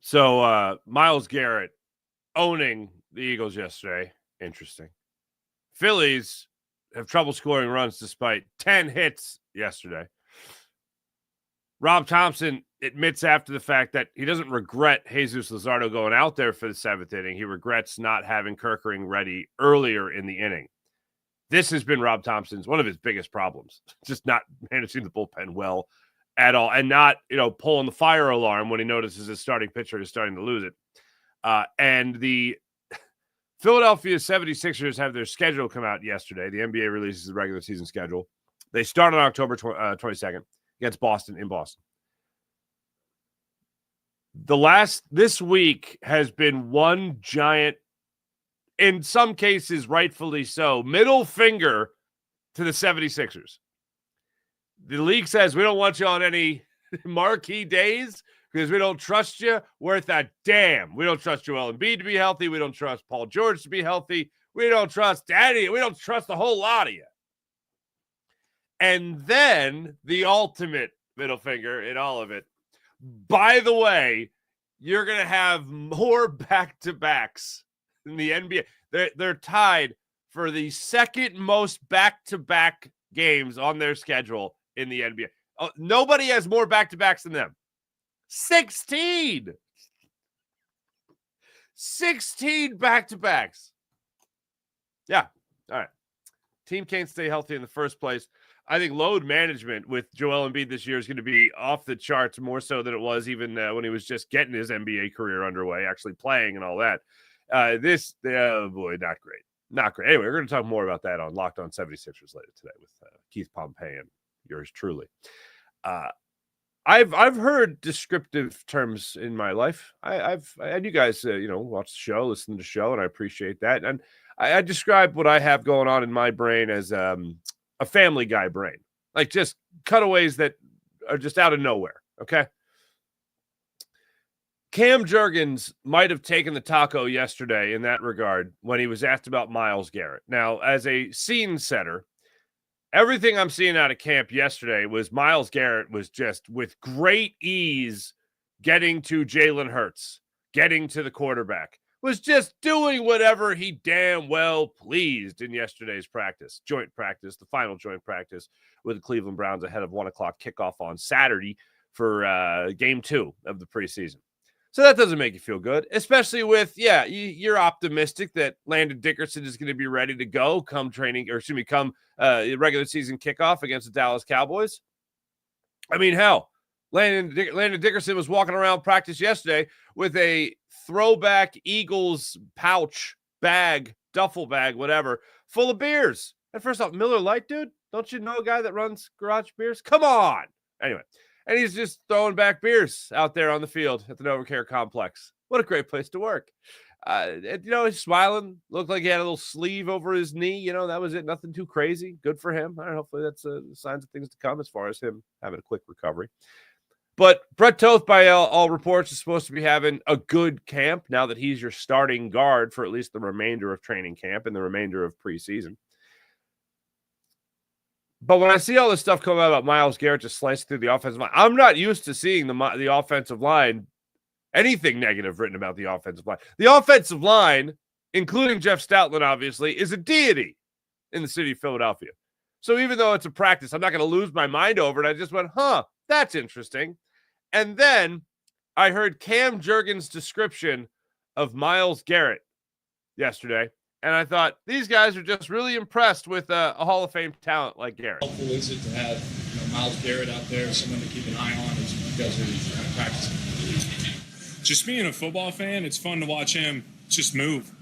So Myles Garrett owning the Eagles yesterday. Interesting. Phillies have trouble scoring runs despite 10 hits yesterday. Rob Thompson admits after the fact that he doesn't regret Jesus Luzardo going out there for the 7th inning. He regrets not having Kerkering ready earlier in the inning. This has been Rob Thompson's one of his biggest problems, just not managing the bullpen well at all, and not pulling the fire alarm when he notices his starting pitcher is starting to lose it. And the Philadelphia 76ers have their schedule come out yesterday. The NBA releases the regular season schedule. They start on October 22nd against Boston in Boston. This week has been one giant, in some cases rightfully so, middle finger to the 76ers. The league says we don't want you on any marquee days because we don't trust you worth a damn. We don't trust Joel Embiid to be healthy. We don't trust Paul George to be healthy. We don't trust Daddy. We don't trust a whole lot of you. And then the ultimate middle finger in all of it. By the way, you're going to have more back-to-backs in the NBA. They're tied for the second most back-to-back games on their schedule in the NBA. Nobody has more back-to-backs than them. 16 back-to-backs. Yeah. All right. Team can't stay healthy in the first place. I think load management with Joel Embiid this year is going to be off the charts, more so than it was even when he was just getting his NBA career underway, actually playing and all that. Boy, not great. Not great. Anyway, we're going to talk more about that on Locked On 76ers later today with Keith Pompey and yours truly. I've heard descriptive terms in my life. And you guys, watch the show, listen to the show, and I appreciate that. And I describe what I have going on in my brain as a Family Guy brain, like just cutaways that are just out of nowhere. Okay. Cam Jurgens might have taken the taco yesterday in that regard when he was asked about Myles Garrett. Now, as a scene setter, everything I'm seeing out of camp yesterday was Myles Garrett was just with great ease getting to Jalen Hurts, getting to the quarterback, was just doing whatever he damn well pleased in yesterday's practice, joint practice, the final joint practice with the Cleveland Browns ahead of 1 o'clock kickoff on Saturday for game 2 of the preseason. So that doesn't make you feel good, especially with, you're optimistic that Landon Dickerson is going to be ready to go come regular season kickoff against the Dallas Cowboys. I mean, hell, Landon Dickerson was walking around practice yesterday with a throwback Eagles pouch bag, duffel bag, whatever, full of beers. And first off, Miller Lite, dude, don't you know a guy that runs Garage Beers? Come on. Anyway, and he's just throwing back beers out there on the field at the NovaCare complex. What a great place to work. He's smiling. Looked like he had a little sleeve over his knee. That was it. Nothing too crazy. Good for him. Hopefully that's signs of things to come as far as him having a quick recovery. But Brett Toth, by all reports, is supposed to be having a good camp now that he's your starting guard for at least the remainder of training camp and the remainder of preseason. But when I see all this stuff coming out about Myles Garrett just slicing through the offensive line, I'm not used to seeing the offensive line, anything negative written about the offensive line. The offensive line, including Jeff Stoutland, obviously, is a deity in the city of Philadelphia. So even though it's a practice, I'm not going to lose my mind over it. I just went, that's interesting. And then I heard Cam Jurgens' description of Myles Garrett yesterday, and I thought these guys are just really impressed with a Hall of Fame talent like Garrett. How helpful is it to have Myles Garrett out there, someone to keep an eye on as you guys are kind of practicing? Just being a football fan, it's fun to watch him just move.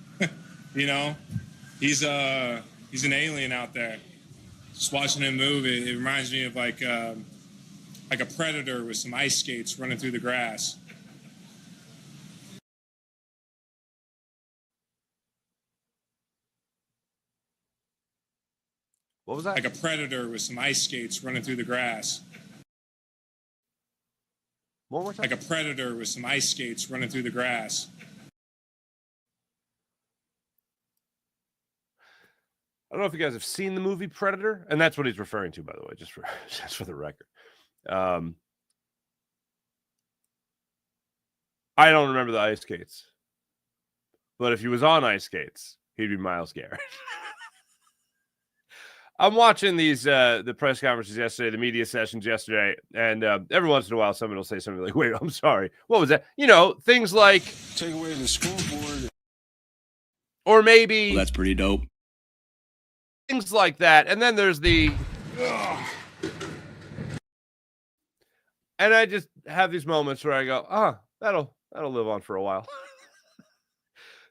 He's an alien out there. Just watching him move, it reminds me of like a predator with some ice skates running through the grass. What was that? Like a predator with some ice skates running through the grass. One more time. Like a predator with some ice skates running through the grass. I don't know if you guys have seen the movie Predator, and that's what he's referring to, by the way, just for the record. I don't remember the ice skates. But if he was on ice skates, he'd be Myles Garrett. I'm watching these the press conferences yesterday, the media sessions yesterday, and every once in a while someone will say something like, wait, I'm sorry. What was that? You know, things like take away the scoreboard. Or maybe Well, that's pretty dope. Things like that. And then there's the and I just have these moments where I go, that'll live on for a while.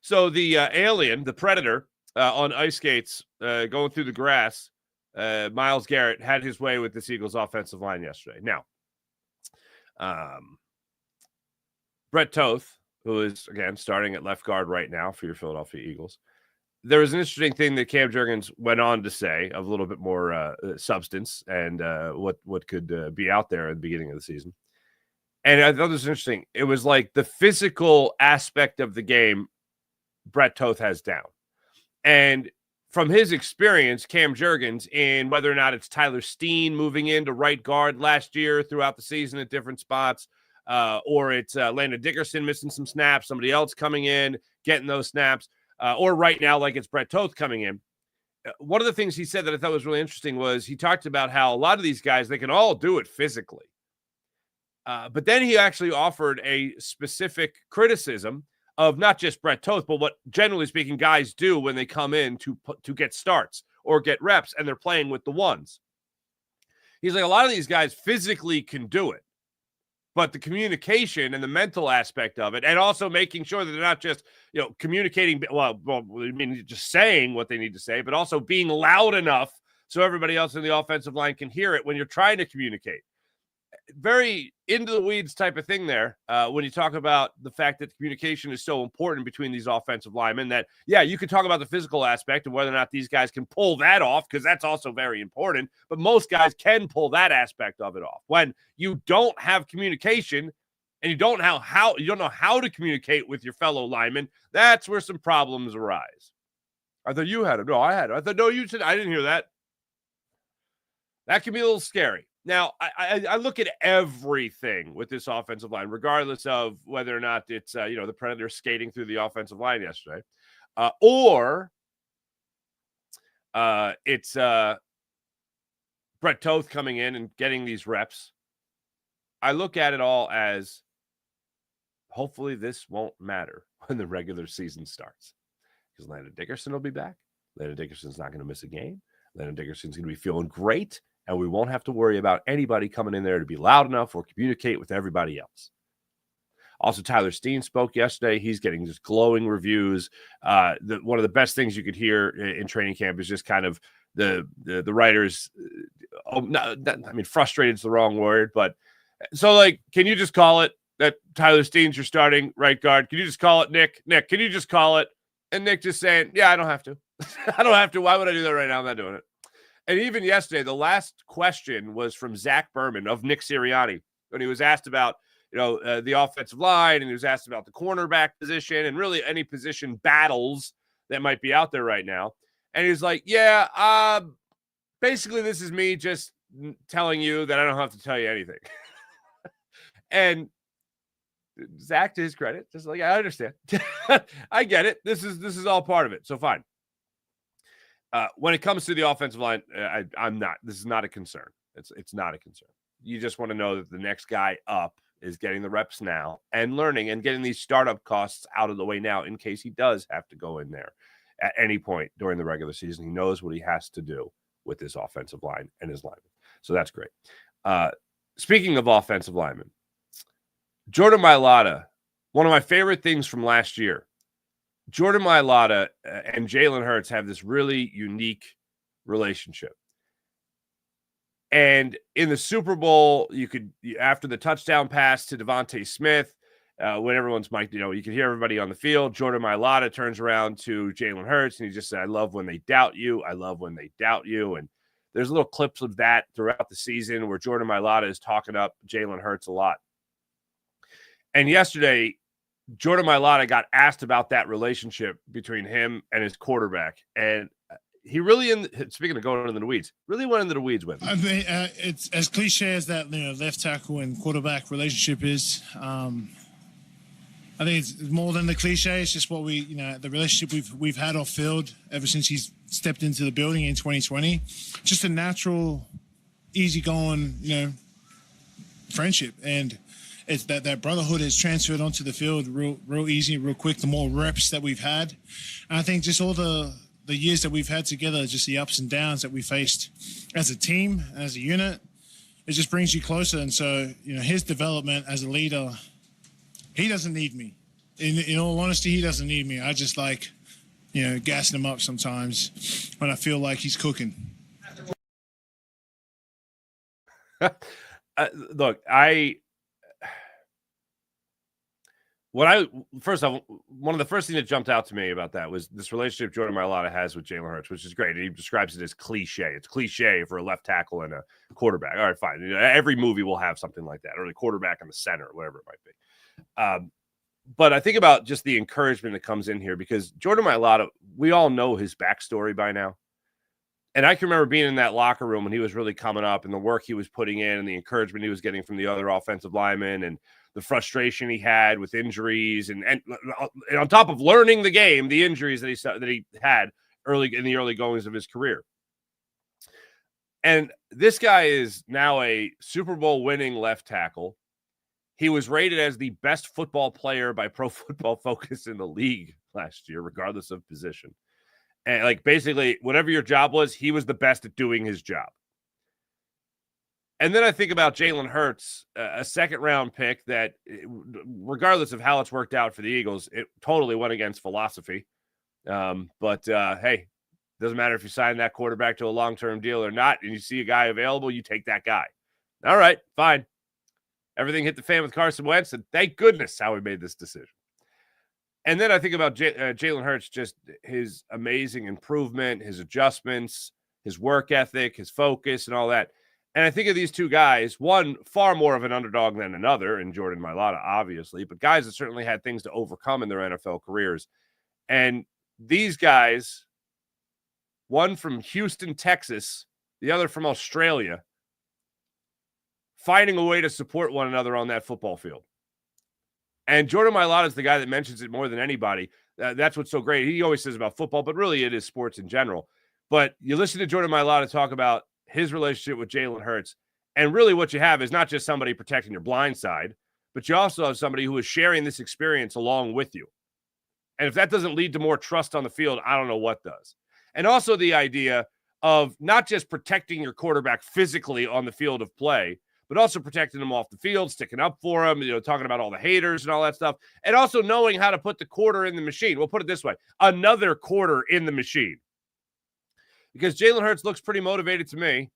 So the alien, the predator on ice skates going through the grass, Myles Garrett had his way with the Eagles offensive line yesterday. Now, Brett Toth, who is, again, starting at left guard right now for your Philadelphia Eagles, there was an interesting thing that Cam Jurgens went on to say of a little bit more substance and what could be out there at the beginning of the season. And I thought this was interesting. It was like the physical aspect of the game Brett Toth has down. And from his experience, Cam Jurgens, in whether or not it's Tyler Steen moving into right guard last year throughout the season at different spots, or it's Landon Dickerson missing some snaps, somebody else coming in, getting those snaps, or right now, like it's Brett Toth coming in. One of the things he said that I thought was really interesting was he talked about how a lot of these guys, they can all do it physically. But then he actually offered a specific criticism of not just Brett Toth, but what, generally speaking, guys do when they come in to get starts or get reps and they're playing with the ones. He's like, a lot of these guys physically can do it, but the communication and the mental aspect of it, and also making sure that they're not just, communicating, well, I mean, just saying what they need to say, but also being loud enough so everybody else in the offensive line can hear it when you're trying to communicate. Very into the weeds type of thing there when you talk about the fact that communication is so important between these offensive linemen that, yeah, you can talk about the physical aspect and whether or not these guys can pull that off, because that's also very important. But most guys can pull that aspect of it off. When you don't have communication and you don't know how to communicate with your fellow linemen, that's where some problems arise. I thought you had it. No, I had it. I thought, no, you said, I didn't hear that. That can be a little scary. Now, I look at everything with this offensive line, regardless of whether or not it's, the Predators skating through the offensive line yesterday, or it's Brett Toth coming in and getting these reps. I look at it all as hopefully this won't matter when the regular season starts, because Landon Dickerson will be back. Landon Dickerson's not going to miss a game. Landon Dickerson's going to be feeling great. And we won't have to worry about anybody coming in there to be loud enough or communicate with everybody else. Also, Tyler Steen spoke yesterday. He's getting just glowing reviews. One of the best things you could hear in training camp is just kind of the writers. Frustrated is the wrong word, but so can you just call it that Tyler Steen's your starting right guard? Can you just call it Nick? Nick, can you just call it? And Nick just saying, yeah, I don't have to. I don't have to. Why would I do that right now? I'm not doing it. And even yesterday, the last question was from Zach Berman of Nick Sirianni when he was asked about, the offensive line, and he was asked about the cornerback position and really any position battles that might be out there right now. And he's like, yeah, basically this is me just telling you that I don't have to tell you anything. And Zach, to his credit, just like, I understand. I get it. This is all part of it. So fine. When it comes to the offensive line, I'm not. This is not a concern. It's not a concern. You just want to know that the next guy up is getting the reps now and learning and getting these startup costs out of the way now in case he does have to go in there at any point during the regular season. He knows what he has to do with this offensive line and his linemen. So that's great. Speaking of offensive linemen, Jordan Mailata, one of my favorite things from last year. Jordan Mailata and Jalen Hurts have this really unique relationship. And in the Super Bowl, after the touchdown pass to Devontae Smith, when everyone's mic'd, you can hear everybody on the field. Jordan Mailata turns around to Jalen Hurts and he just said, I love when they doubt you. I love when they doubt you. And there's little clips of that throughout the season where Jordan Mailata is talking up Jalen Hurts a lot. And yesterday, Jordan Mailata got asked about that relationship between him and his quarterback. And he really, speaking of going into the weeds, really went into the weeds with him. I mean, it's as cliche as that, left tackle and quarterback relationship is. I think it's more than the cliche. It's just what we, the relationship we've had off field ever since he's stepped into the building in 2020. Just a natural, easygoing, friendship, and it's that brotherhood has transferred onto the field real easy, real quick. The more reps that we've had, and I think just all the years that we've had together, just the ups and downs that we faced as a team, as a unit, it just brings you closer. And so, his development as a leader. He doesn't need me. In all honesty, he doesn't need me. I just like, gassing him up sometimes when I feel like he's cooking. Look, first off, one of the first things that jumped out to me about that was this relationship Jordan Mailata has with Jalen Hurts, which is great. He describes it as cliche. It's cliche for a left tackle and a quarterback. All right, fine. Every movie will have something like that, or the quarterback and the center, whatever it might be. But I think about just the encouragement that comes in here, because Jordan Mailata, we all know his backstory by now. And I can remember being in that locker room when he was really coming up, and the work he was putting in and the encouragement he was getting from the other offensive linemen, and the frustration he had with injuries, and on top of learning the game, the injuries that he had in the early goings of his career. And this guy is now a Super Bowl winning left tackle. He was rated as the best football player by Pro Football Focus in the league last year, regardless of position. And basically, whatever your job was, he was the best at doing his job. And then I think about Jalen Hurts, a second-round pick that, regardless of how it's worked out for the Eagles, it totally went against philosophy. But hey, doesn't matter if you sign that quarterback to a long-term deal or not, and you see a guy available, you take that guy. All right, fine. Everything hit the fan with Carson Wentz, and thank goodness how we made this decision. And then I think about Jalen Hurts, just his amazing improvement, his adjustments, his work ethic, his focus, and all that. And I think of these two guys, one far more of an underdog than another, in Jordan Mailata, obviously, but guys that certainly had things to overcome in their NFL careers. And these guys, one from Houston, Texas, the other from Australia, finding a way to support one another on that football field. And Jordan Mailata is the guy that mentions it more than anybody. That's what's so great. He always says about football, but really it is sports in general. But you listen to Jordan Mailata talk about his relationship with Jalen Hurts, and really what you have is not just somebody protecting your blind side, but you also have somebody who is sharing this experience along with you. And if that doesn't lead to more trust on the field, I don't know what does. And also the idea of not just protecting your quarterback physically on the field of play, but also protecting him off the field, sticking up for him, talking about all the haters and all that stuff, and also knowing how to put the quarter in the machine. We'll put it this way, another quarter in the machine. Because Jalen Hurts looks pretty motivated to me.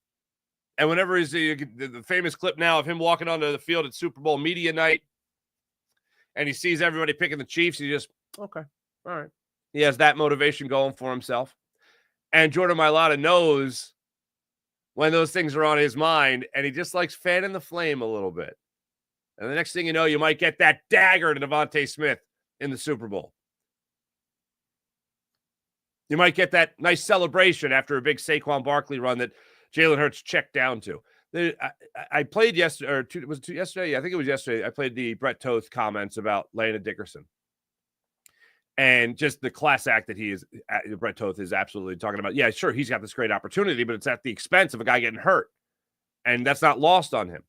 And whenever he's the famous clip now of him walking onto the field at Super Bowl media night, and he sees everybody picking the Chiefs, he just, okay, all right. He has that motivation going for himself. And Jordan Mailata knows when those things are on his mind, and he just likes fanning the flame a little bit. And the next thing you know, you might get that dagger to Devontae Smith in the Super Bowl. You might get that nice celebration after a big Saquon Barkley run that Jalen Hurts checked down to. I played yesterday, or was it yesterday? Yeah, I think it was yesterday. I played the Brett Toth comments about Landon Dickerson. And just the class act that he is, Brett Toth is absolutely talking about. Yeah, sure, he's got this great opportunity, but it's at the expense of a guy getting hurt. And that's not lost on him.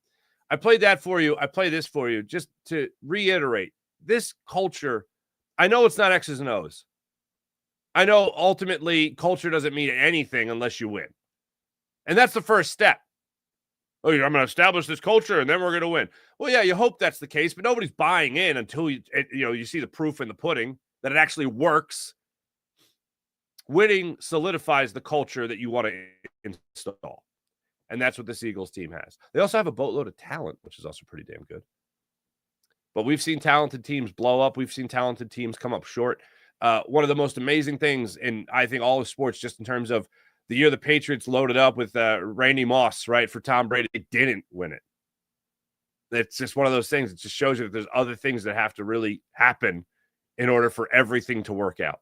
I played that for you. I play this for you just to reiterate. This culture, I know it's not X's and O's. I know ultimately culture doesn't mean anything unless you win. And that's the first step. Oh, I'm going to establish this culture and then we're going to win. Well, yeah, you hope that's the case, but nobody's buying in until you see the proof in the pudding that it actually works. Winning solidifies the culture that you want to install. And that's what this Eagles team has. They also have a boatload of talent, which is also pretty damn good. But we've seen talented teams blow up. We've seen talented teams come up short. One of the most amazing things in, I think, all of sports, just in terms of the year the Patriots loaded up with Randy Moss, right, for Tom Brady, they didn't win it. It's just one of those things. It just shows you that there's other things that have to really happen in order for everything to work out.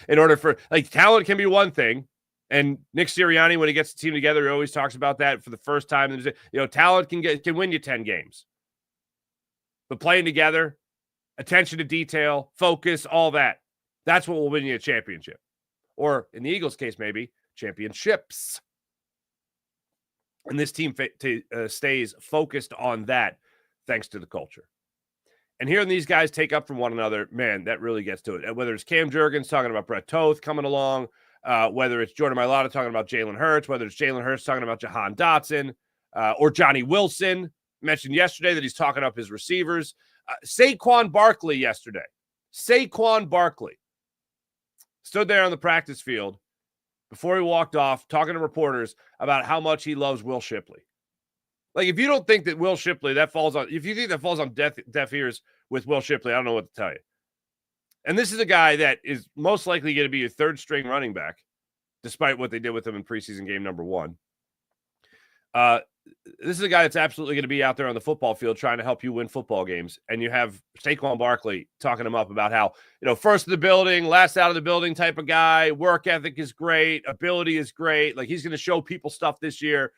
In order for, talent can be one thing. And Nick Sirianni, when he gets the team together, he always talks about that for the first time. Talent can win you 10 games. But playing together attention to detail, focus, all that. That's what will win you a championship. Or in the Eagles' case, maybe championships. And this team stays focused on that thanks to the culture. And hearing these guys take up from one another, man, that really gets to it. Whether it's Cam Jurgens talking about Brett Toth coming along, whether it's Jordan Mailata talking about Jalen Hurts, whether it's Jalen Hurts talking about Jahan Dotson, or Johnny Wilson mentioned yesterday that he's talking up his receivers. Saquon Barkley yesterday. Saquon Barkley stood there on the practice field before he walked off, talking to reporters about how much he loves Will Shipley. Like, if you don't think that Will Shipley, if you think that falls on deaf ears with Will Shipley, I don't know what to tell you. And this is a guy that is most likely going to be your third string running back, despite what they did with him in preseason game number 1. This is a guy that's absolutely going to be out there on the football field trying to help you win football games. And you have Saquon Barkley talking him up about how, first in the building, last out of the building type of guy. Work ethic is great. Ability is great. Like, he's going to show people stuff this year.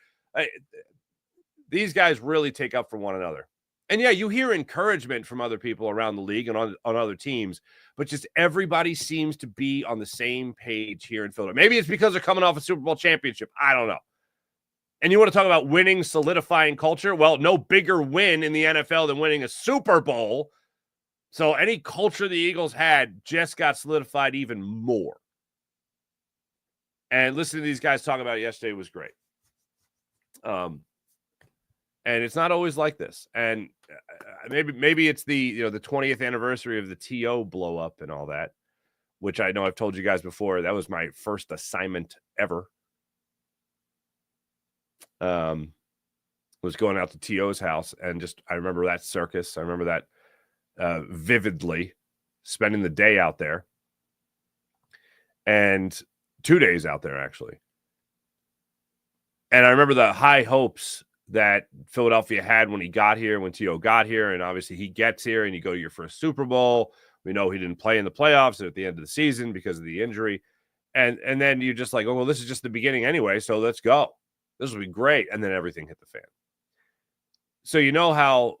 These guys really take up for one another. And yeah, you hear encouragement from other people around the league and on other teams, but just everybody seems to be on the same page here in Philadelphia. Maybe it's because they're coming off a Super Bowl championship. I don't know. And you want to talk about winning, solidifying culture? Well, no bigger win in the NFL than winning a Super Bowl. So any culture the Eagles had just got solidified even more. And listening to these guys talk about it yesterday was great. And it's not always like this. And maybe it's the 20th anniversary of the TO blow up and all that, which I know I've told you guys before. That was my first assignment ever. Was going out to TO's house, and I remember that circus. I remember that vividly, spending the day out there, and 2 days out there actually. And I remember the high hopes that Philadelphia had when he got here, when T.O. got here, and obviously he gets here and you go to your first Super Bowl. We know he didn't play in the playoffs at the end of the season because of the injury. And then you're just like, oh, well, this is just the beginning anyway, so let's go. This will be great. And then everything hit the fan. So you know how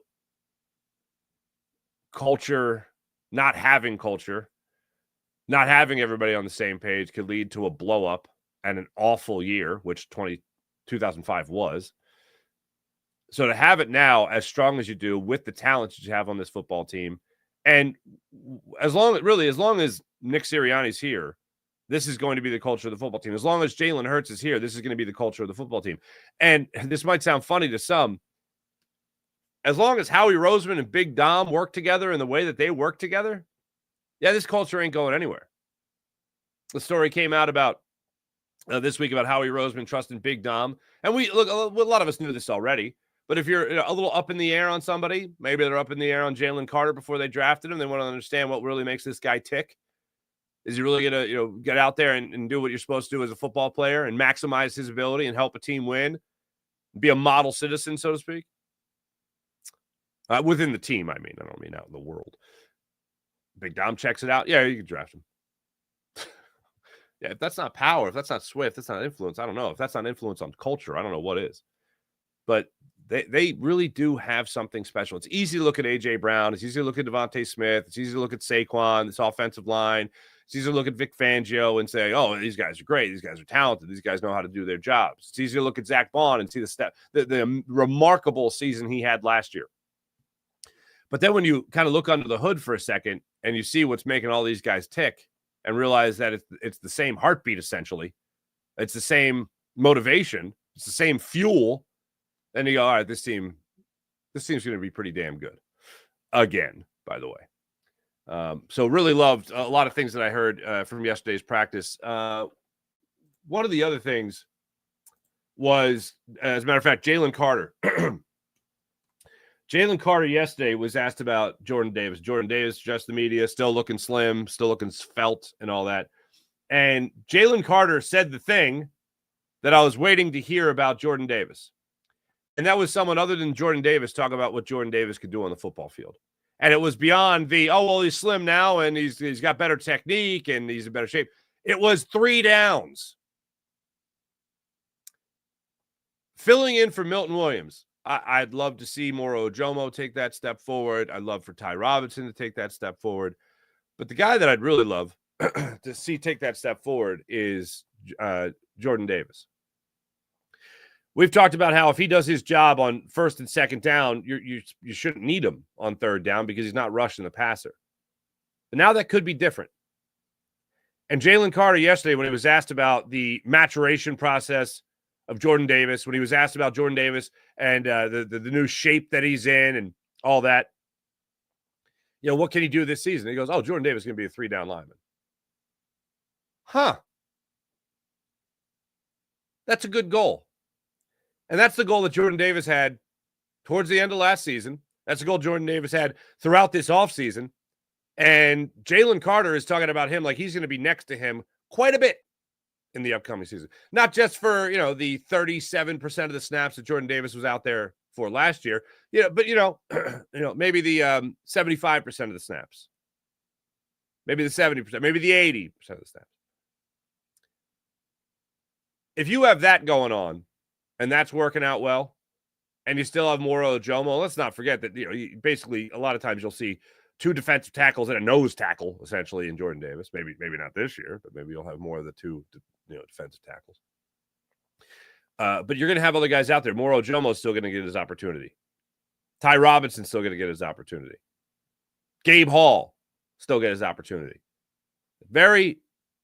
not having everybody on the same page could lead to a blow up and an awful year, which 2005 was. So to have it now as strong as you do with the talent that you have on this football team, and as long as Nick Sirianni's here, this is going to be the culture of the football team. As long as Jalen Hurts is here, this is going to be the culture of the football team. And this might sound funny to some. As long as Howie Roseman and Big Dom work together in the way that they work together, yeah, this culture ain't going anywhere. The story came out about this week about Howie Roseman trusting Big Dom. And a lot of us knew this already. But if you're a little up in the air on somebody, maybe they're up in the air on Jalen Carter before they drafted him, they want to understand what really makes this guy tick. Is he really going to, get out there and do what you're supposed to do as a football player and maximize his ability and help a team win? Be a model citizen, so to speak? Within the team, I mean. I don't mean out in the world. Big Dom checks it out. Yeah, you can draft him. Yeah, if that's not power, if that's not sway, if that's not influence, I don't know. If that's not influence on culture, I don't know what is. But they really do have something special. It's easy to look at A.J. Brown. It's easy to look at Devontae Smith. It's easy to look at Saquon, this offensive line. It's easy to look at Vic Fangio and say, oh, these guys are great. These guys are talented. These guys know how to do their jobs. It's easy to look at Zach Bond and see the remarkable season he had last year. But then when you kind of look under the hood for a second and you see what's making all these guys tick and realize that it's the same heartbeat, essentially. It's the same motivation. It's the same fuel. Then you go, all right, this team's going to be pretty damn good. Again, by the way. So really loved a lot of things that I heard from yesterday's practice. One of the other things was, as a matter of fact, Jalen Carter. Jalen Carter yesterday was asked about Jordan Davis. Jordan Davis, just the media, still looking slim, still looking svelte and all that. And Jalen Carter said the thing that I was waiting to hear about Jordan Davis. And that was someone other than Jordan Davis talking about what Jordan Davis could do on the football field. And it was beyond he's slim now and he's got better technique and he's in better shape. It was 3 downs. Filling in for Milton Williams. I'd love to see Moro Ojomo take that step forward. I'd love for Ty Robinson to take that step forward. But the guy that I'd really love to see take that step forward is Jordan Davis. We've talked about how if he does his job on first and second down, you shouldn't need him on third down because he's not rushing the passer. But now that could be different. And Jalen Carter yesterday, when he was asked about the maturation process of Jordan Davis, when he was asked about Jordan Davis and the new shape that he's in and all that, what can he do this season? He goes, oh, Jordan Davis is going to be a 3-down lineman. Huh. That's a good goal. And that's the goal that Jordan Davis had towards the end of last season. That's the goal Jordan Davis had throughout this offseason. And Jalen Carter is talking about him like he's going to be next to him quite a bit in the upcoming season. Not just for, the 37% of the snaps that Jordan Davis was out there for last year. But maybe the 75% of the snaps. Maybe the 70%, maybe the 80% of the snaps. If you have that going on and that's working out well, and you still have Moro Ojomo, let's not forget that basically a lot of times you'll see 2 defensive tackles and a nose tackle essentially in Jordan Davis. Maybe not this year, but maybe you'll have more of the 2 defensive tackles. But you're going to have other guys out there. Moro Ojomo is still going to get his opportunity. Ty Robinson's still going to get his opportunity. Gabe Hall still get his opportunity. Very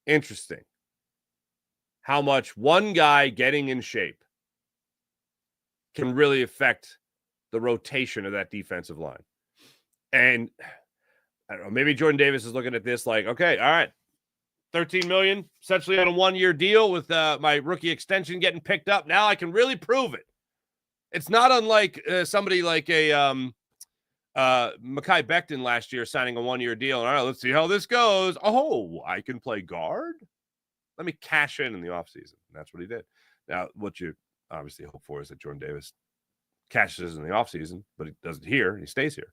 interesting how much one guy getting in shape can really affect the rotation of that defensive line. And I don't know, maybe Jordan Davis is looking at this like, okay, all right, $13 million, essentially on a 1-year deal with my rookie extension getting picked up. Now I can really prove it. It's not unlike somebody like a Mekhi Becton last year signing a 1-year deal. All right, let's see how this goes. Oh, I can play guard? Let me cash in the offseason. That's what he did. Now, what you obviously hope for is that Jordan Davis cashes in the offseason, but he doesn't here. He stays here.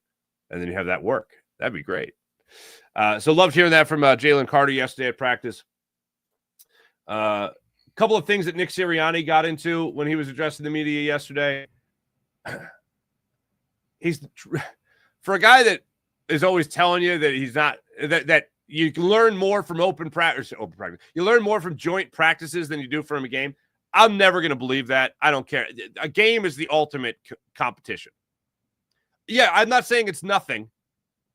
And then you have that work. That'd be great. So loved hearing that from Jalen Carter yesterday at practice. A couple of things that Nick Sirianni got into when he was addressing the media yesterday. He's for a guy that is always telling you that he's not that you can learn more from open practice. You learn more from joint practices than you do from a game. I'm never going to believe that. I don't care. A game is the ultimate competition. Yeah, I'm not saying it's nothing.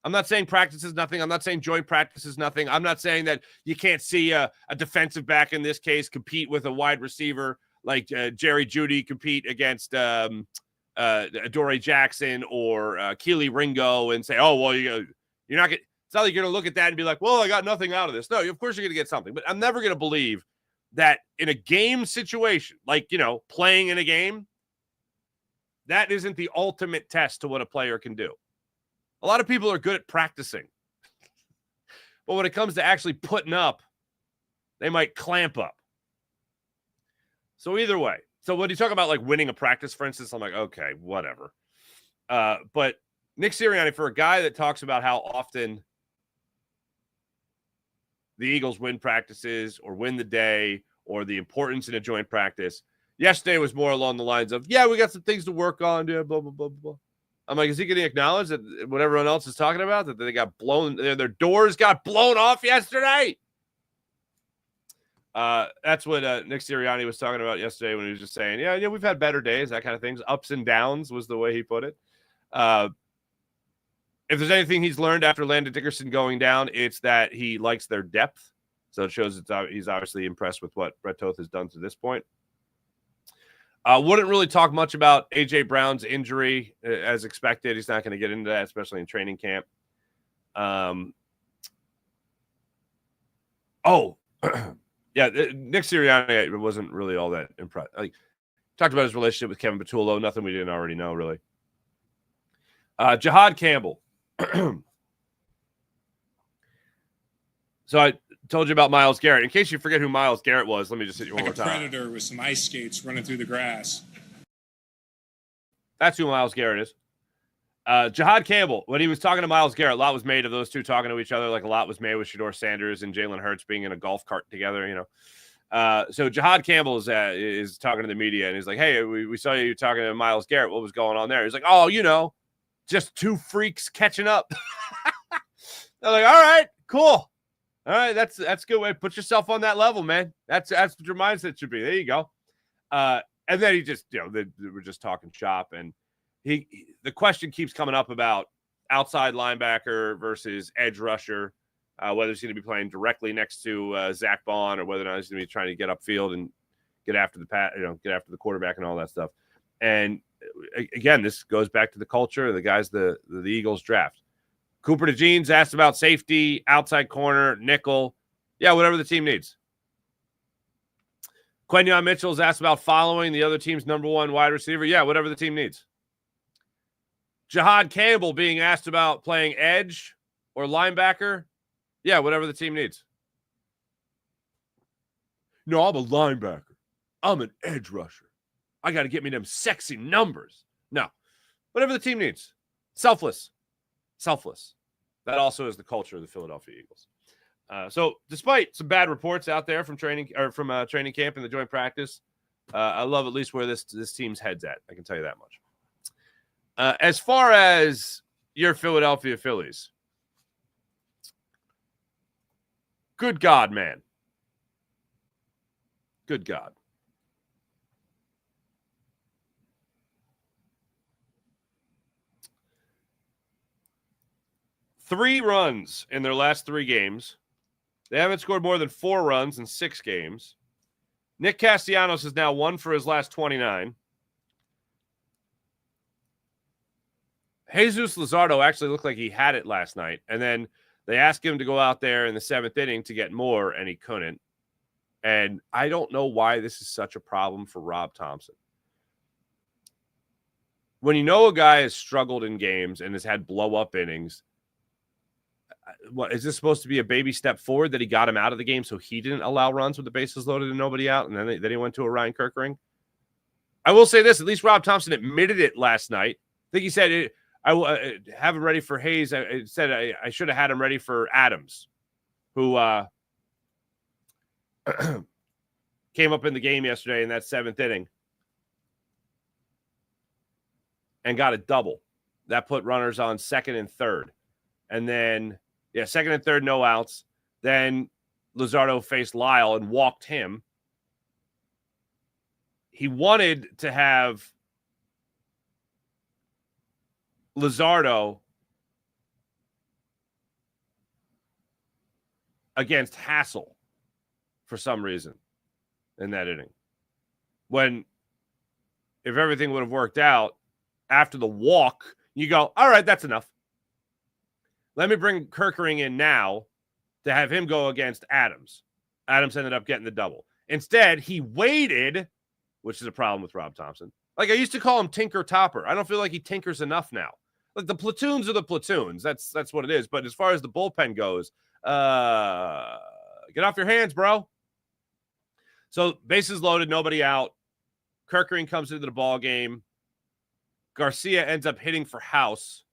I'm not saying practice is nothing. I'm not saying joint practice is nothing. I'm not saying that you can't see a defensive back in this case compete with a wide receiver like Jerry Jeudy compete against Adoree Jackson or Keely Ringo and say, oh, well, you're not going to. It's not like you're going to look at that and be like, well, I got nothing out of this. No, of course you're going to get something. But I'm never going to believe that in a game situation, like, playing in a game, that isn't the ultimate test to what a player can do. A lot of people are good at practicing. But when it comes to actually putting up, they might clamp up. So either way. So when you talk about like winning a practice, for instance, I'm like, okay, whatever. But Nick Sirianni, for a guy that talks about how often the Eagles win practices or win the day or the importance in a joint practice, yesterday was more along the lines of, yeah, we got some things to work on, blah, blah, blah, blah. I'm like, is he going to acknowledge that what everyone else is talking about, that they got blown, their doors got blown off yesterday? That's what Nick Sirianni was talking about yesterday when he was just saying, yeah, we've had better days, that kind of things. Ups and downs was the way he put it. If there's anything he's learned after Landon Dickerson going down, it's that he likes their depth. So it shows he's obviously impressed with what Brett Toth has done to this point. Wouldn't really talk much about A.J. Brown's injury as expected. He's not going to get into that, especially in training camp. Yeah, Nick Sirianni wasn't really all that impressed. Talked about his relationship with Kevin Patullo. Nothing we didn't already know, really. Jahad Campbell. So I told you about Myles Garrett. In case you forget who Myles Garrett was, let me just hit you one more time. Like a predator with some ice skates running through the grass. That's who Myles Garrett is. Jahad Campbell, when he was talking to Myles Garrett, a lot was made of those two talking to each other. Like a lot was made with Shedeur Sanders and Jalen Hurts being in a golf cart together, So Jihad Campbell is talking to the media, and he's like, hey, we saw you talking to Myles Garrett. What was going on there? He's like, oh, just two freaks catching up. They're like, all right, cool. All right, that's a good way. Put yourself on that level, man. That's what your mindset should be. There you go. And then he just, they were just talking shop, and the question keeps coming up about outside linebacker versus edge rusher, whether he's going to be playing directly next to Zach Bond or whether or not he's going to be trying to get upfield and get after the quarterback and all that stuff. And again, this goes back to the culture of the guys the Eagles draft. Cooper DeJean's asked about safety, outside corner, nickel. Yeah, whatever the team needs. Quenyon Mitchell's asked about following the other team's number one wide receiver. Yeah, whatever the team needs. Jihad Campbell being asked about playing edge or linebacker. Yeah, whatever the team needs. No, I'm a linebacker. I'm an edge rusher. I got to get me them sexy numbers. No, whatever the team needs. Selfless. That also is the culture of the Philadelphia Eagles. So despite some bad reports out there from training camp and the joint practice, I love at least where this team's head's at. I can tell you that much. As far as your Philadelphia Phillies, good God, man. Good God. Three runs in their last 3 games. They haven't scored more than 4 runs in 6 games. Nick Castellanos is now 1 for his last 29. Jesus Luzardo actually looked like he had it last night. And then they asked him to go out there in the 7th inning to get more, and he couldn't. And I don't know why this is such a problem for Rob Thompson. When a guy has struggled in games and has had blow-up innings, what is this supposed to be, a baby step forward that he got him out of the game so he didn't allow runs with the bases loaded and nobody out, and then he went to a Ryan Kirkering? I will say this, at least Rob Thompson admitted it last night. I think he said, I will have him ready for Hayes. I said I should have had him ready for Adams, who came up in the game yesterday in that 7th inning and got a double. That put runners on 2nd and 3rd. And then, 2nd and 3rd, no outs. Then Luzardo faced Lyle and walked him. He wanted to have Luzardo against Hassel for some reason in that inning. When, if everything would have worked out, after the walk, you go, all right, that's enough. Let me bring Kirkering in now to have him go against Adams. Adams ended up getting the double. Instead, he waited, which is a problem with Rob Thompson. Like, I used to call him Tinker Topper. I don't feel like he tinkers enough now. Like, the platoons are the platoons. That's what it is. But as far as the bullpen goes, get off your hands, bro. So bases loaded, nobody out. Kirkering comes into the ball game. Garcia ends up hitting for House.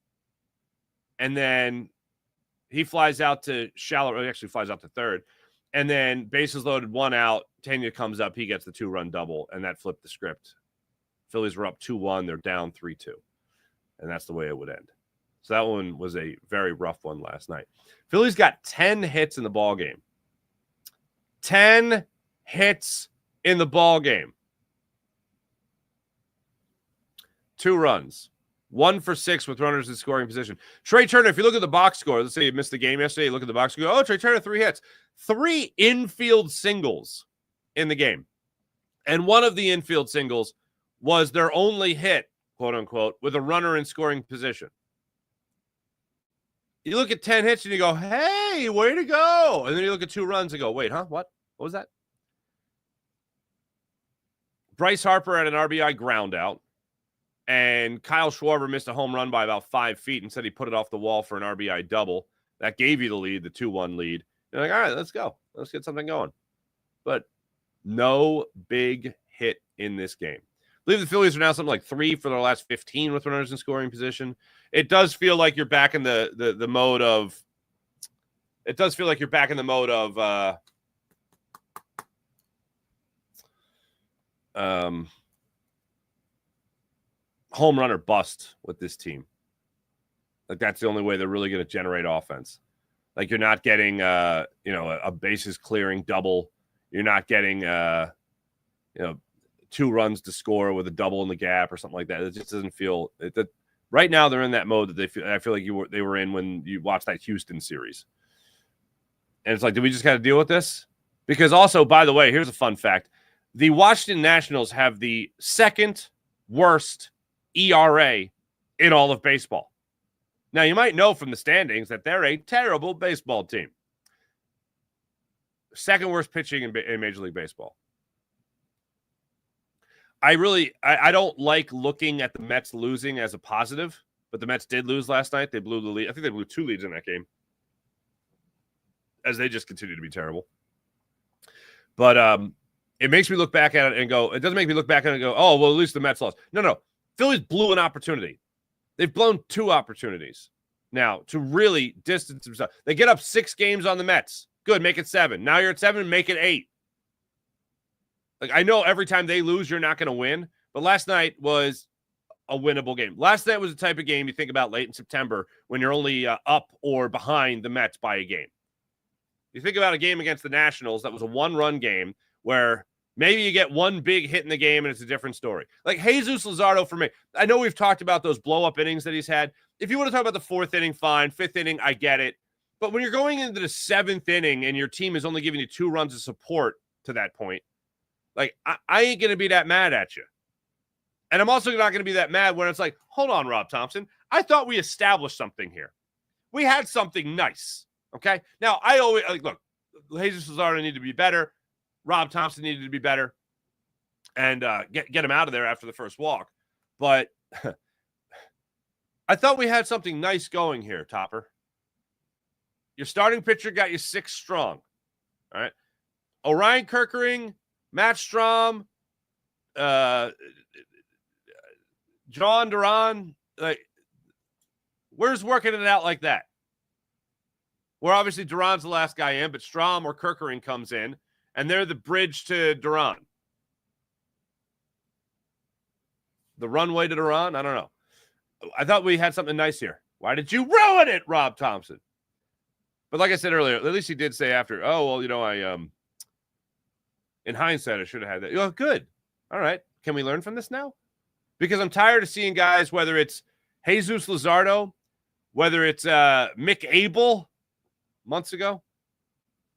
And then he flies out to shallow, or actually flies out to 3rd. And then bases loaded, 1 out. Tena comes up. He gets the 2-run double, and that flipped the script. Phillies were up 2-1. They're down 3-2. And that's the way it would end. So that one was a very rough one last night. Phillies got 10 hits in the ball game. 10 hits in the ball game. 2 runs. 1 for 6 with runners in scoring position. Trey Turner, if you look at the box score, let's say you missed the game yesterday, you look at the box score, Trey Turner, 3 hits. 3 infield singles in the game. And one of the infield singles was their only hit, quote unquote, with a runner in scoring position. You look at 10 hits and you go, hey, way to go. And then you look at 2 runs and go, wait, huh? What was that? Bryce Harper had an RBI ground out. And Kyle Schwarber missed a home run by about 5 feet and said he put it off the wall for an RBI double. That gave you the lead, the 2-1 lead. You're like, all right, let's go. Let's get something going. But no big hit in this game. I believe the Phillies are now something like 3 for their last 15 with runners in scoring position. It does feel like you're back in the mode of. It does feel like you're back in the mode of home run or bust with this team. Like, that's the only way they're really going to generate offense. Like, you're not getting, a bases clearing double. You're not getting, 2 runs to score with a double in the gap or something like that. It just doesn't feel right now. They're in that mode that I feel like they were in when you watched that Houston series. And it's like, do we just got to deal with this? Because also, by the way, here's a fun fact. The Washington Nationals have the second worst ERA in all of baseball. Now, you might know from the standings that they're a terrible baseball team. Second worst pitching in Major League Baseball. I don't like looking at the Mets losing as a positive, but the Mets did lose last night. They blew the lead. I think they blew 2 leads in that game, as they just continue to be terrible. But it makes me look back at it and go, it doesn't make me look back at it and go, oh, well, at least the Mets lost. No. Phillies blew an opportunity. They've blown 2 opportunities now to really distance themselves. They get up 6 games on the Mets. Good, make it 7. Now you're at 7, make it 8. Like, I know every time they lose, you're not going to win, but last night was a winnable game. Last night was the type of game you think about late in September when you're only up or behind the Mets by a game. You think about a game against the Nationals that was a 1-run game where maybe you get 1 big hit in the game and it's a different story. Like Jesus Luzardo for me. I know we've talked about those blow-up innings that he's had. If you want to talk about the 4th inning, fine. 5th inning, I get it. But when you're going into the 7th inning and your team is only giving you 2 runs of support to that point, like, I ain't going to be that mad at you. And I'm also not going to be that mad when it's like, hold on, Rob Thompson. I thought we established something here. We had something nice, okay? Now, I always, look, Jesus Luzardo needed to be better. Rob Thompson needed to be better. And get him out of there after the first walk. But I thought we had something nice going here, Topper. Your starting pitcher got you 6 strong, all right? Orion Kerkering, Matt Strahm, John Duran, like, where's working it out like that? Where obviously Duran's the last guy in, but Strahm or Kerkering comes in, and they're the bridge to Duran. The runway to Duran? I don't know. I thought we had something nice here. Why did you ruin it, Rob Thompson? But like I said earlier, at least he did say after, oh, well, I in hindsight, I should have had that. Oh, good. All right. Can we learn from this now? Because I'm tired of seeing guys, whether it's Jesus Luzardo, whether it's Mick Abel months ago,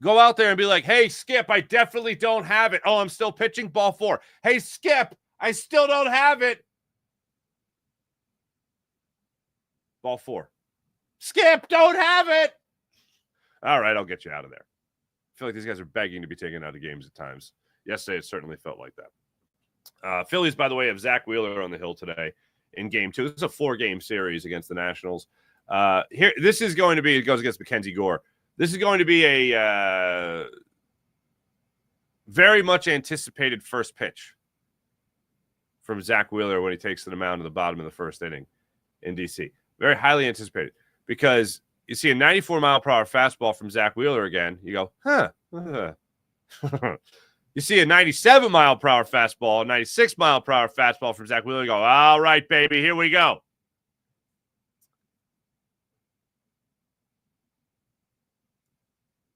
go out there and be like, hey, Skip, I definitely don't have it. Oh, I'm still pitching, ball 4. Hey, Skip, I still don't have it. Ball 4. Skip, don't have it. All right, I'll get you out of there. I feel like these guys are begging to be taken out of games at times. Yesterday, it certainly felt like that. Phillies, by the way, have Zach Wheeler on the hill today in game 2. This is a 4-game series against the Nationals. This is going to be, it goes against Mackenzie Gore. This is going to be a very much anticipated first pitch from Zach Wheeler when he takes to the mound at the bottom of the 1st inning in D.C. Very highly anticipated because you see a 94-mile-per-hour fastball from Zach Wheeler again. You go, huh. You see a 97-mile-per-hour fastball, a 96-mile-per-hour fastball from Zach Wheeler. You go, all right, baby, here we go.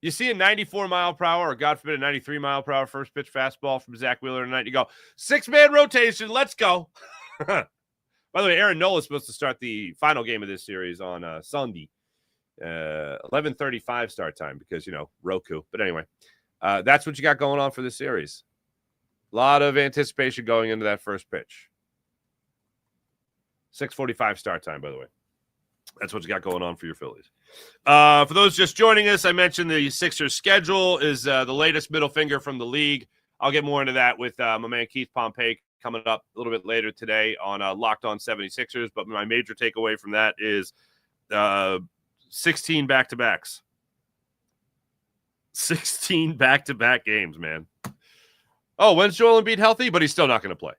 You see a 94-mile-per-hour or, God forbid, a 93-mile-per-hour first pitch fastball from Zach Wheeler tonight. You go, 6-man rotation, let's go. By the way, Aaron Nola is supposed to start the final game of this series on Sunday. 11:35 start time because, Roku. But anyway, that's what you got going on for this series. A lot of anticipation going into that first pitch. 6:45 start time, by the way. That's what you got going on for your Phillies. For those just joining us, I mentioned the Sixers schedule is the latest middle finger from the league. I'll get more into that with my man Keith Pompey coming up a little bit later today on Locked On 76ers. But my major takeaway from that is 16 back-to-backs. 16 back-to-back games, man. Oh, when's Joel Embiid healthy? But he's still not going to play.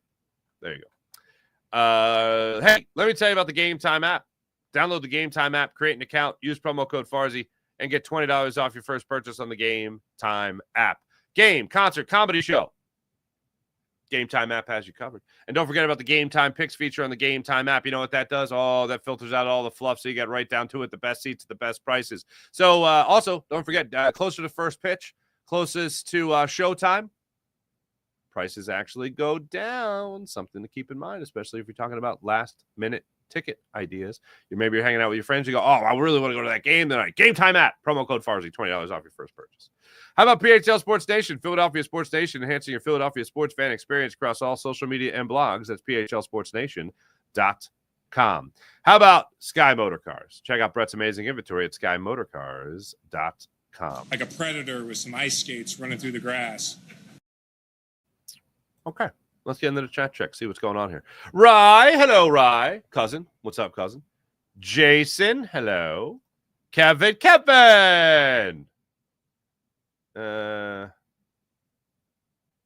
There you go. Hey, let me tell you about the Game Time app. Download the Game Time app, create an account, use promo code Farzy, and get $20 off your first purchase on the Game Time app. Game, concert, comedy show. Game Time app has you covered. And don't forget about the Game Time picks feature on the Game Time app. You know what that does? Oh, that filters out all the fluff, so you get right down to it, the best seats, the best prices. So also, don't forget, closer to first pitch, closest to showtime, prices actually go down. Something to keep in mind, especially if you're talking about last-minute ticket ideas. Maybe you're hanging out with your friends. You go, oh, I really want to go to that game tonight. Game Time app. Promo code Farzy, $20 off your first purchase. How about PHL Sports Nation? Philadelphia Sports Nation, enhancing your Philadelphia sports fan experience across all social media and blogs. That's phlsportsnation.com. How about Sky Motor Cars? Check out Brett's amazing inventory at skymotorcars.com. Like a predator with some ice skates running through the grass. Okay. Let's get into the chat check, see what's going on here. Rye, hello, Rye. Cousin, what's up, cousin? Jason, hello. Kevin.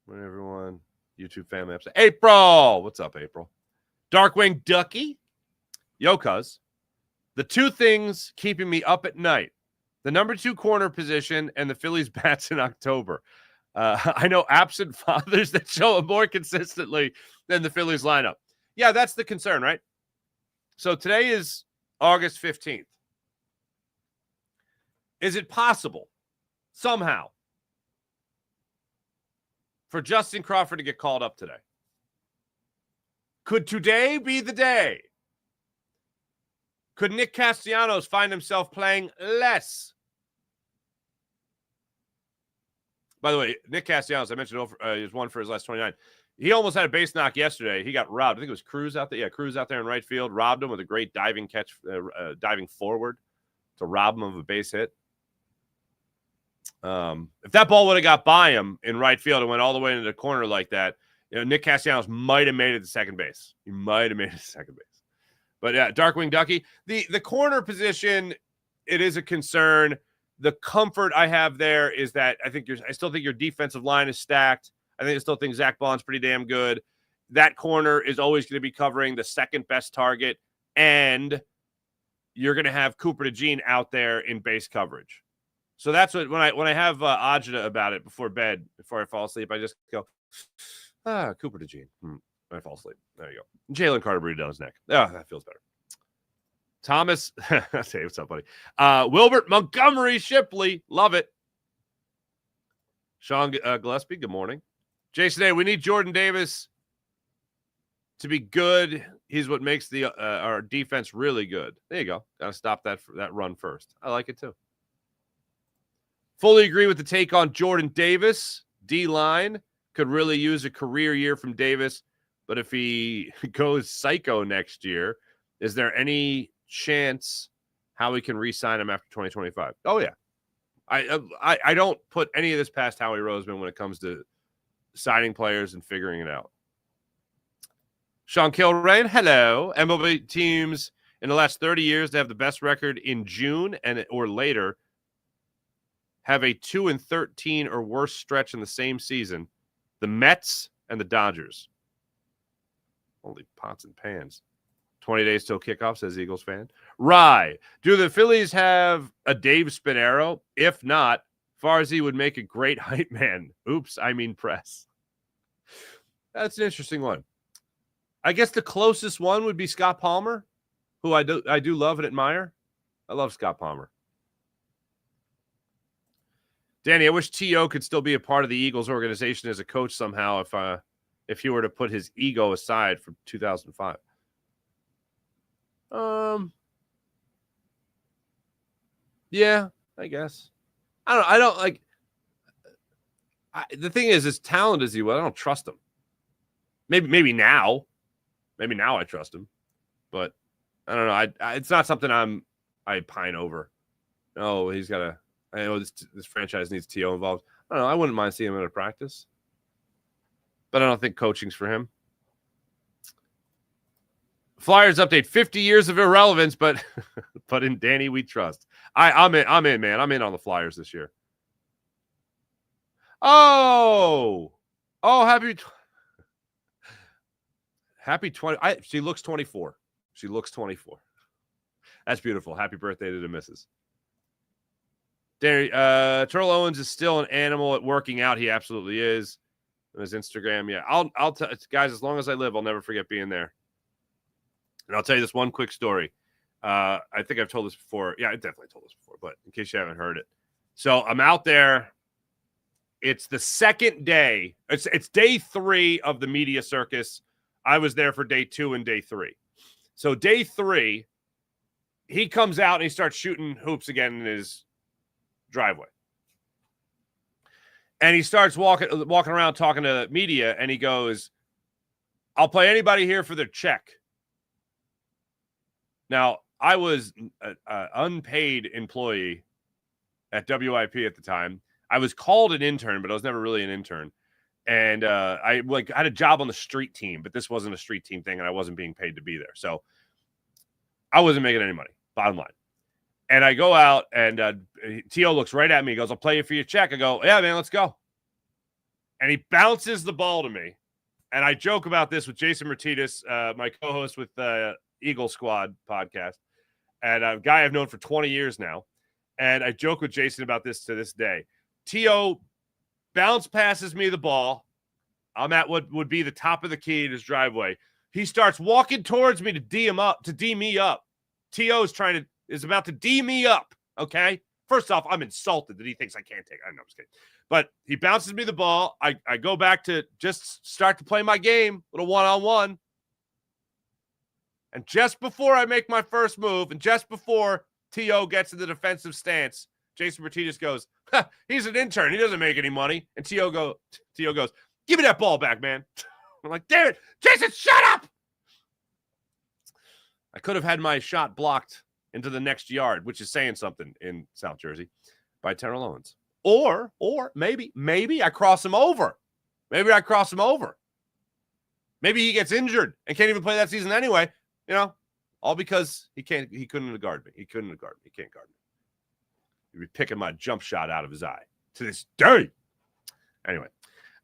When everyone, YouTube family upset. April, what's up, April? Darkwing Ducky. Yo, cuz. The two things keeping me up at night, the number 2 corner position and the Phillies bats in October. I know absent fathers that show up more consistently than the Phillies lineup. Yeah, that's the concern, right? So today is August 15th. Is it possible somehow for Justin Crawford to get called up today? Could today be the day? Could Nick Castellanos find himself playing less? By the way, Nick Castellanos, I mentioned he was 1 for his last 29. He almost had a base knock yesterday. He got robbed. I think it was Cruz out there. Yeah, Cruz out there in right field. Robbed him with a great diving catch, diving forward to rob him of a base hit. If that ball would have got by him in right field and went all the way into the corner like that, Nick Castellanos might have made it to second base. He might have made it to second base. But yeah, Darkwing Ducky. The corner position, it is a concern. The comfort I have there is that I still think your defensive line is stacked. I still think Zach Bond's pretty damn good. That corner is always going to be covering the second best target, and you're going to have Cooper DeJean out there in base coverage. So that's what when I have Ajita about it before bed, before I fall asleep, I just go, Cooper DeJean. I fall asleep. There you go. Jalen Carter breathed down his neck. Oh, that feels better. Thomas, hey, what's up, buddy? Wilbert Montgomery Shipley, love it. Sean Gillespie, good morning. Jason, hey, we need Jordan Davis to be good. He's what makes our defense really good. There you go. Got to stop that run first. I like it too. Fully agree with the take on Jordan Davis. D-line could really use a career year from Davis, but if he goes psycho next year, is there any chance how we can re-sign him after 2025? Oh yeah. I don't put any of this past Howie Roseman when it comes to signing players and figuring it out. Sean Kilrain, hello. MLB teams in the last 30 years to have the best record in June or later have a 2-13 or worse stretch in the same season. The Mets and the Dodgers. Holy pots and pans. 20 days till kickoff, says Eagles fan. Rye. Do the Phillies have a Dave Spinero? If not, Farzy would make a great hype man. Oops, I mean press. That's an interesting one. I guess the closest one would be Scott Palmer, who I do love and admire. I love Scott Palmer. Danny, I wish T.O. could still be a part of the Eagles organization as a coach somehow if he were to put his ego aside from 2005. Yeah, I guess. I don't like. The thing is, as talented as he was, I don't trust him. Maybe now I trust him, but I don't know. It's not something I pine over. No, he's got to. I know this franchise needs T.O. involved. I don't know. I wouldn't mind seeing him in a practice, but I don't think coaching's for him. Flyers update: 50 years of irrelevance, but in Danny we trust. I'm in, man. I'm in on the Flyers this year. Oh, happy 20. She looks 24. She looks 24. That's beautiful. Happy birthday to the missus. Danny, Terrell Owens is still an animal at working out. He absolutely is. on his Instagram. Yeah, I'll tell guys, as long as I live, I'll never forget being there. And I'll tell you this one quick story. I think I've told this before. Yeah, I definitely told this before, but in case you haven't heard it. So I'm out there. It's the second day. It's day 3 of the media circus. I was there for day 2 and day 3. So day 3, he comes out and he starts shooting hoops again in his driveway. And he starts walking around talking to media, and he goes, "I'll play anybody here for their check." Now, I was an unpaid employee at WIP at the time. I was called an intern, but I was never really an intern. And I had a job on the street team, but this wasn't a street team thing, and I wasn't being paid to be there. So I wasn't making any money, bottom line. And I go out, and T.O. looks right at me. He goes, "I'll play you for your check." I go, "Yeah, man, let's go." And he bounces the ball to me. And I joke about this with Jason Martinez, my co-host with Eagle Squad podcast, and a guy I've known for 20 years now. And I joke with Jason about this to this day. T.O. bounce passes me the ball. I'm at what would be the top of the key in his driveway. He starts walking towards me to D me up. T.O. is about to D me up. Okay. First off, I'm insulted that he thinks I can't take it. I know, I'm just kidding. But he bounces me the ball. I go back to just start to play my game, little one-on-one. And just before I make my first move, and just before T.O. gets in the defensive stance, Jason Martinez goes, "He's an intern. He doesn't make any money." And T.O. goes, "Give me that ball back, man." I'm like, "Damn it, Jason, shut up!" I could have had my shot blocked into the next yard, which is saying something in South Jersey, by Terrell Owens. Or maybe I cross him over. Maybe he gets injured and can't even play that season anyway. You know, all because he couldn't guard me. He can't guard me. He'd be picking my jump shot out of his eye to this day. Anyway.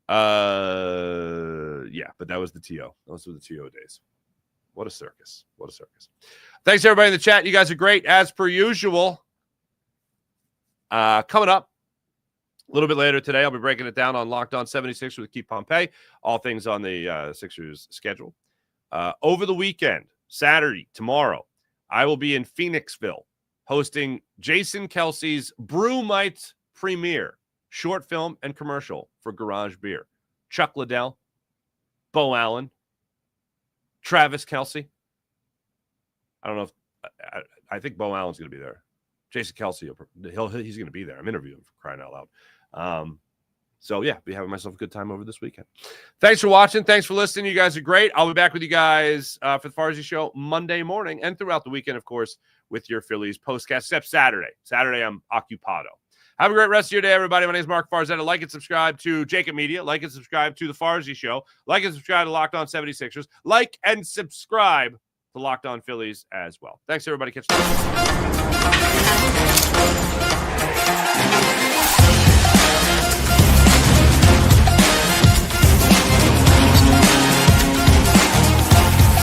Yeah, but that was the TO. Those were the TO days. What a circus. Thanks, everybody in the chat. You guys are great, as per usual. Coming up a little bit later today, I'll be breaking it down on Locked On 76 with Keith Pompey. All things on the Sixers schedule. Over the weekend, Saturday, tomorrow, I will be in Phoenixville hosting Jason Kelsey's Brewmite premiere, short film and commercial for Garage Beer. Chuck Liddell, Bo Allen, Travis Kelsey. I don't know if I think Bo Allen's going to be there. Jason Kelsey, he's going to be there. I'm interviewing him, for crying out loud. So, yeah, be having myself a good time over this weekend. Thanks for watching. Thanks for listening. You guys are great. I'll be back with you guys for the Farzy Show Monday morning and throughout the weekend, of course, with your Phillies postcast, except Saturday. Saturday, I'm occupado. Have a great rest of your day, everybody. My name is Mark Farzetta. Like and subscribe to Jacob Media. Like and subscribe to The Farzy Show. Like and subscribe to Locked On 76ers. Like and subscribe to Locked On Phillies as well. Thanks, everybody. Catch you.